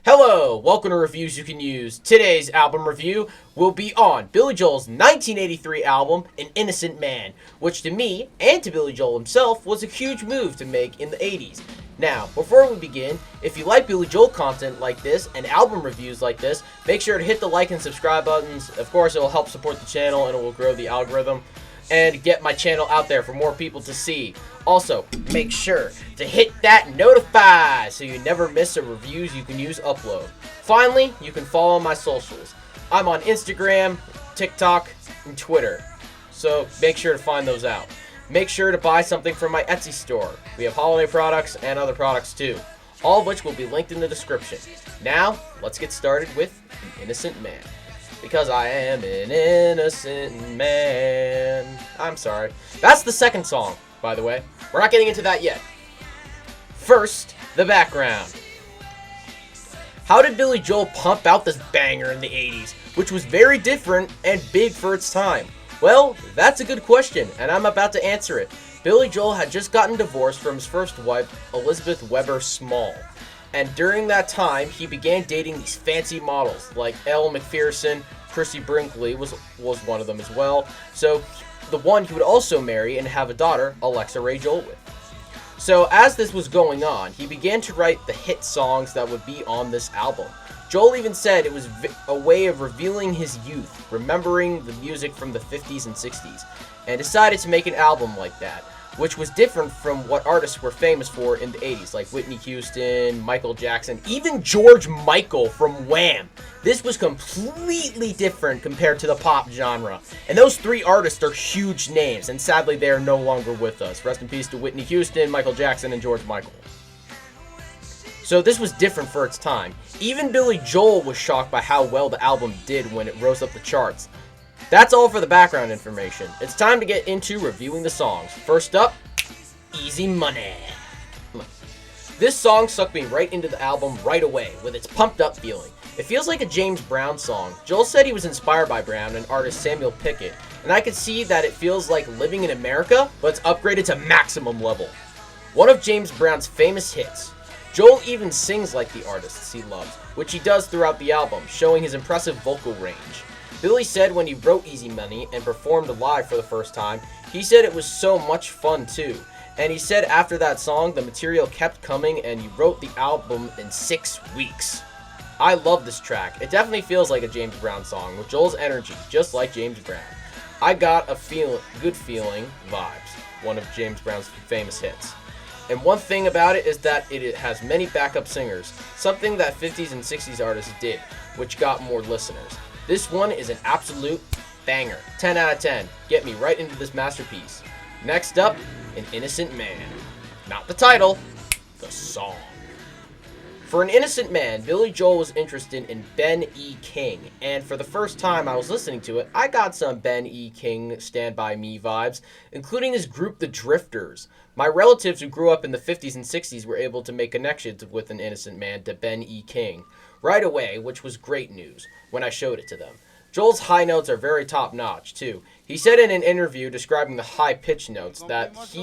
Hello, welcome to Reviews You Can Use. Today's album review will be on Billy Joel's 1983 album, An Innocent Man, which to me, and to Billy Joel himself, was a huge move to make in the 80s. Now, before we begin, if you like Billy Joel content like this and album reviews like this, make sure to hit the like and subscribe buttons. Of course, it will help support the channel and it will grow the algorithm and get my channel out there for more people to see. Also, make sure to hit that notify so you never miss a Reviews You Can Use upload. Finally, you can follow my socials. I'm on Instagram, TikTok, and Twitter, so make sure to find those out. Make sure to buy something from my Etsy store. We have holiday products and other products too, all of which will be linked in the description. Now, let's get started with An Innocent Man. Because I am an innocent man. I'm sorry. That's the second song, by the way. We're not getting into that yet. First, the background. How did Billy Joel pump out this banger in the 80s, which was very different and big for its time? Well, that's a good question, and I'm about to answer it. Billy Joel had just gotten divorced from his first wife, Elizabeth Weber Small. And during that time, he began dating these fancy models like Elle Macpherson. Chrissy Brinkley was one of them as well. So the one he would also marry and have a daughter, Alexa Ray Joel, with. So as this was going on, he began to write the hit songs that would be on this album. Joel even said it was a way of revealing his youth, remembering the music from the 50s and 60s, and decided to make an album like that, which was different from what artists were famous for in the 80s, like Whitney Houston, Michael Jackson, even George Michael from Wham! This was completely different compared to the pop genre. And those three artists are huge names, and sadly they are no longer with us. Rest in peace to Whitney Houston, Michael Jackson, and George Michael. So this was different for its time. Even Billy Joel was shocked by how well the album did when it rose up the charts. That's all for the background information. It's time to get into reviewing the songs. First up, Easy Money. This song sucked me right into the album right away with its pumped up feeling. It feels like a James Brown song. Joel said he was inspired by Brown and artist Samuel Pickett, and I could see that it feels like Living in America, but it's upgraded to maximum level. One of James Brown's famous hits. Joel even sings like the artists he loves, which he does throughout the album, showing his impressive vocal range. Billy said when he wrote Easy Money and performed live for the first time, he said it was so much fun too. And he said after that song, the material kept coming and he wrote the album in 6 weeks. I love this track. It definitely feels like a James Brown song with Joel's energy, just like James Brown. I got a good feeling vibes, one of James Brown's famous hits. And one thing about it is that it has many backup singers, something that 50s and 60s artists did, which got more listeners. This one is an absolute banger. 10 out of 10. Get me right into this masterpiece. Next up, An Innocent Man. Not the title, the song. For An Innocent Man, Billy Joel was interested in Ben E. King, and for the first time I was listening to it, I got some Ben E. King Stand By Me vibes, including his group The Drifters. My relatives who grew up in the 50s and 60s were able to make connections with An Innocent Man to Ben E. King right away, which was great news when I showed it to them. Joel's high notes are very top-notch, too. He said in an interview describing the high-pitched notes that he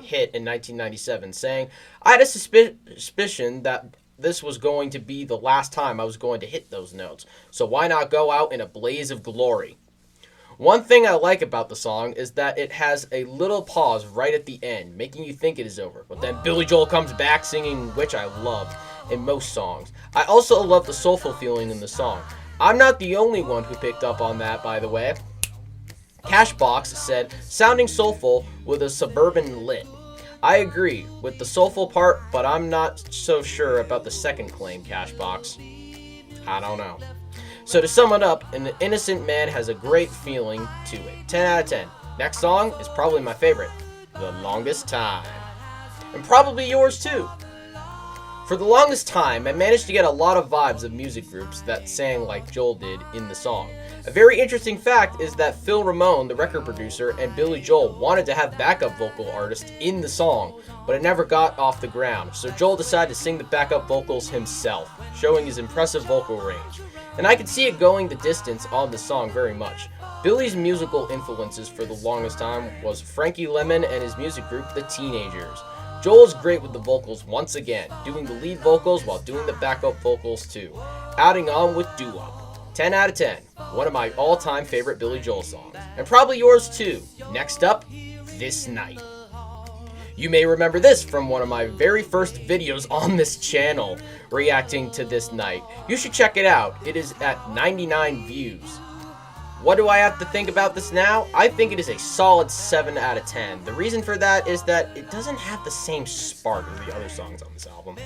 hit in 1997, saying, I had a suspicion that this was going to be the last time I was going to hit those notes, so why not go out in a blaze of glory? One thing I like about the song is that it has a little pause right at the end, making you think it is over, but then Billy Joel comes back singing, which I love in most songs. I also love the soulful feeling in the song. I'm not the only one who picked up on that, by the way. Cashbox said, sounding soulful with a suburban lit. I agree with the soulful part, but I'm not so sure about the second claim, Cashbox. I don't know. So to sum it up, An Innocent Man has a great feeling to it. 10 out of 10. Next song is probably my favorite, The Longest Time. And probably yours too. For the longest time, I managed to get a lot of vibes of music groups that sang like Joel did in the song. A very interesting fact is that Phil Ramone, the record producer, and Billy Joel wanted to have backup vocal artists in the song, but it never got off the ground, so Joel decided to sing the backup vocals himself, showing his impressive vocal range. And I could see it going the distance on the song very much. Billy's musical influences for the longest time was Frankie Lemon and his music group, The Teenagers. Joel is great with the vocals once again, doing the lead vocals while doing the backup vocals too. Adding on with Doo-Wop. 10 out of 10. One of my all-time favorite Billy Joel songs. And probably yours too. Next up, This Night. You may remember this from one of my very first videos on this channel, reacting to This Night. You should check it out. It is at 99 views. What do I have to think about this now? I think it is a solid 7 out of 10. The reason for that is that it doesn't have the same spark as the other songs on this album.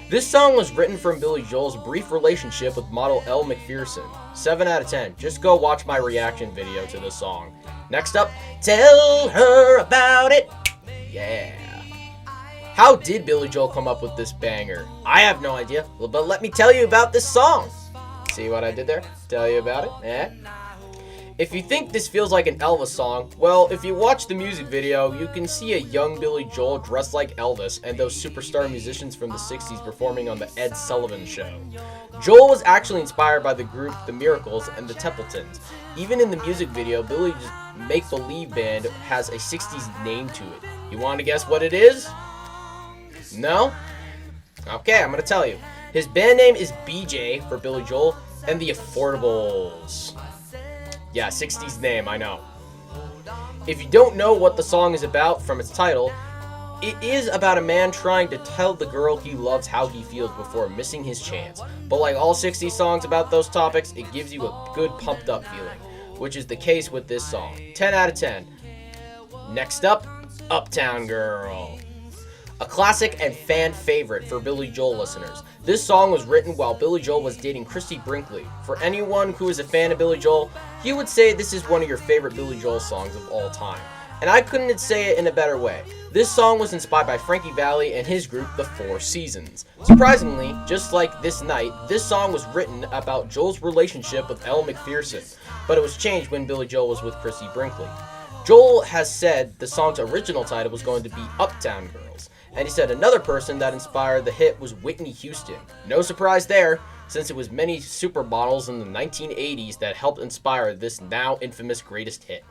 This song was written from Billy Joel's brief relationship with model Elle Macpherson. 7 out of 10. Just go watch my reaction video to this song. Next up, Tell Her About It. Yeah. How did Billy Joel come up with this banger? I have no idea, but let me tell you about this song. See what I did there? Tell you about it? Eh? If you think this feels like an Elvis song, well, if you watch the music video, you can see a young Billy Joel dressed like Elvis and those superstar musicians from the 60s performing on the Ed Sullivan Show. Joel was actually inspired by the group The Miracles and the Templetons. Even in the music video, Billy's make-believe band has a 60s name to it. You want to guess what it is? No? Okay, I'm going to tell you. His band name is BJ for Billy Joel and the Affordables. Yeah, 60s name, I know. If you don't know what the song is about from its title, it is about a man trying to tell the girl he loves how he feels before missing his chance. But like all 60s songs about those topics, it gives you a good pumped up feeling, which is the case with this song. 10 out of 10. Next up, Uptown Girl. A classic and fan favorite for Billy Joel listeners. This song was written while Billy Joel was dating Christie Brinkley. For anyone who is a fan of Billy Joel, you would say this is one of your favorite Billy Joel songs of all time. And I couldn't say it in a better way. This song was inspired by Frankie Valli and his group, The Four Seasons. Surprisingly, just like This Night, this song was written about Joel's relationship with Elle Macpherson, but it was changed when Billy Joel was with Christie Brinkley. Joel has said the song's original title was going to be Uptown Girls, and he said another person that inspired the hit was Whitney Houston. No surprise there, since it was many supermodels in the 1980s that helped inspire this now infamous greatest hit.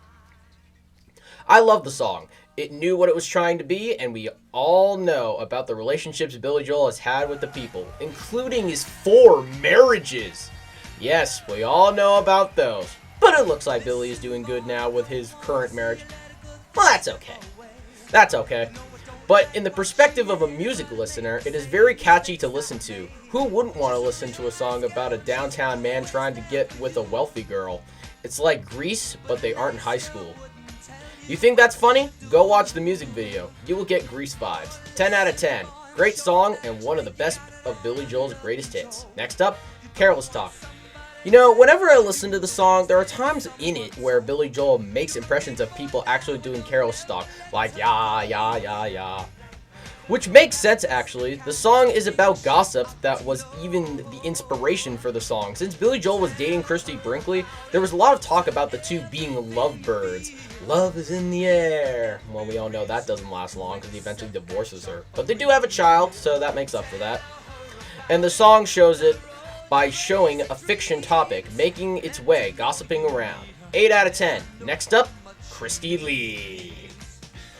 I love the song. It knew what it was trying to be, and we all know about the relationships Billy Joel has had with the people, including his 4 marriages. Yes, we all know about those. But it looks like Billy is doing good now with his current marriage. Well, that's okay. That's okay. But in the perspective of a music listener, it is very catchy to listen to. Who wouldn't want to listen to a song about a downtown man trying to get with a wealthy girl? It's like Grease, but they aren't in high school. You think that's funny? Go watch the music video. You will get Grease vibes. 10 out of 10. Great song and one of the best of Billy Joel's greatest hits. Next up, Careless Talk. You know, whenever I listen to the song, there are times in it where Billy Joel makes impressions of people actually doing careless talk, like yeah, yeah, yeah, yeah. Which makes sense, actually. The song is about gossip that was even the inspiration for the song. Since Billy Joel was dating Christie Brinkley, there was a lot of talk about the two being lovebirds. Love is in the air. Well, we all know that doesn't last long because he eventually divorces her. But they do have a child, so that makes up for that. And the song shows it by showing a fiction topic making its way, gossiping around. 8 out of 10. Next up, Christy Lee.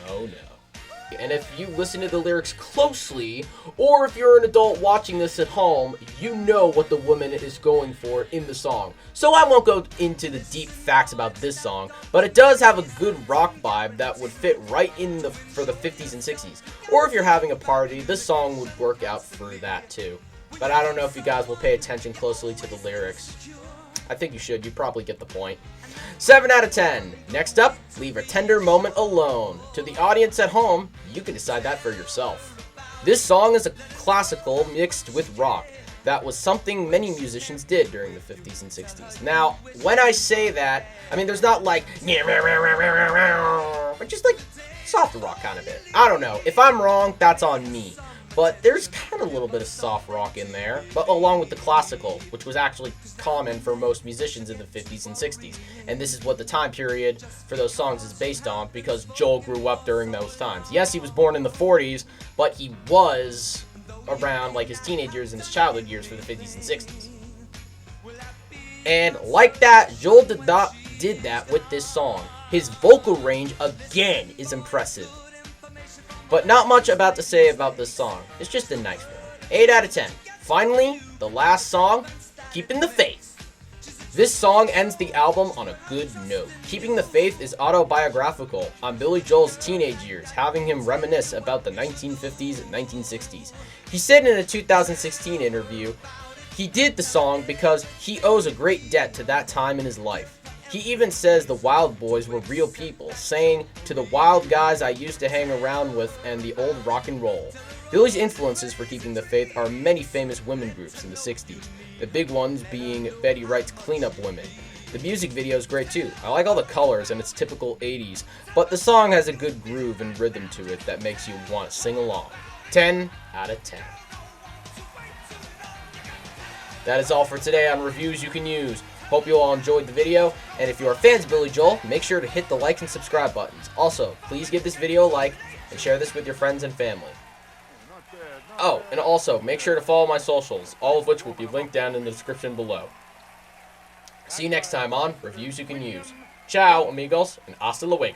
Oh no. And if you listen to the lyrics closely, or if you're an adult watching this at home, you know what the woman is going for in the song. So I won't go into the deep facts about this song, but it does have a good rock vibe that would fit right in for the 50s and 60s. Or if you're having a party, this song would work out for that too. But I don't know if you guys will pay attention closely to the lyrics. I think you should. You probably get the point. 7 out of 10. Next up, Leave a Tender Moment Alone. To the audience at home, you can decide that for yourself. This song is a classical mixed with rock. That was something many musicians did during the 50s and 60s. Now, when I say that, I mean there's not like, but just like soft rock kind of bit. I don't know. If I'm wrong, that's on me. But there's kind of a little bit of soft rock in there, but along with the classical, which was actually common for most musicians in the 50s and 60s. And this is what the time period for those songs is based on, because Joel grew up during those times. Yes, he was born in the 40s, but he was around like his teenage years and his childhood years for the 50s and 60s. And like that, Joel did that with this song. His vocal range, again, is impressive. But not much about to say about this song. It's just a nice one. 8 out of 10. Finally, the last song, Keeping the Faith. This song ends the album on a good note. Keeping the Faith is autobiographical on Billy Joel's teenage years, having him reminisce about the 1950s and 1960s. He said in a 2016 interview, he did the song because he owes a great debt to that time in his life. He even says the Wild Boys were real people, saying, "To the wild guys I used to hang around with and the old rock and roll." Billy's influences for Keeping the Faith are many famous women groups in the 60s, the big ones being Betty Wright's Cleanup Women. The music video is great too. I like all the colors and it's typical 80s, but the song has a good groove and rhythm to it that makes you want to sing along. 10 out of 10. That is all for today on Reviews You Can Use. Hope you all enjoyed the video, and if you are fans of Billy Joel, make sure to hit the like and subscribe buttons. Also, please give this video a like and share this with your friends and family. Oh, and also, make sure to follow my socials, all of which will be linked down in the description below. See you next time on Reviews You Can Use. Ciao, amigos, and hasta luego.